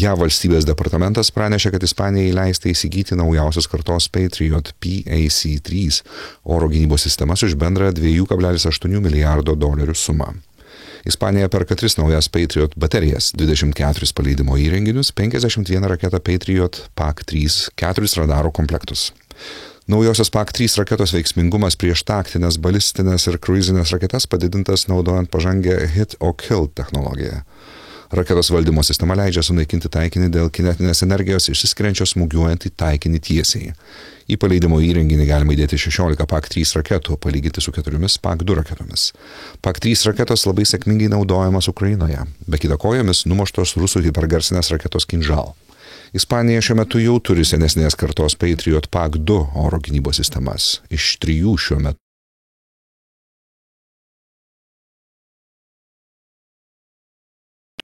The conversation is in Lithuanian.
JAV valstybės departamentas pranešė, kad Ispanijai leista įsigyti naujausios kartos Patriot PAC-3 oro gynybos sistemas už bendrą $2,8 milijardo sumą. Ispanija perka 3 naujas Patriot baterijas, 24 paleidimo įrenginius, 51 raketą Patriot PAC-3, 4 radarų komplektus. Naujosios PAC-3 raketos veiksmingumas prieš taktinės, balistinės ir kruizinės raketas padidintas naudojant pažangę hit-o-kill technologiją. Raketos valdymo sistema leidžia sunaikinti taikinį dėl kinetinės energijos išsiskiriančios smūgiuojant į taikinį tiesiai. Į paleidimo įrenginį galima įdėti 16 PAC-3 raketų, palyginti su 4 PAC-2 raketomis. PAC-3 raketos labai sėkmingai naudojamas Ukrainoje, be kita ko jomis numuštos rusų hipergarsinės raketos Kinžal. Ispanija šiuo metu jau turi senesnės kartos Patriot PAC-2 oro gynybos sistemas. Iš 3 šiuo metu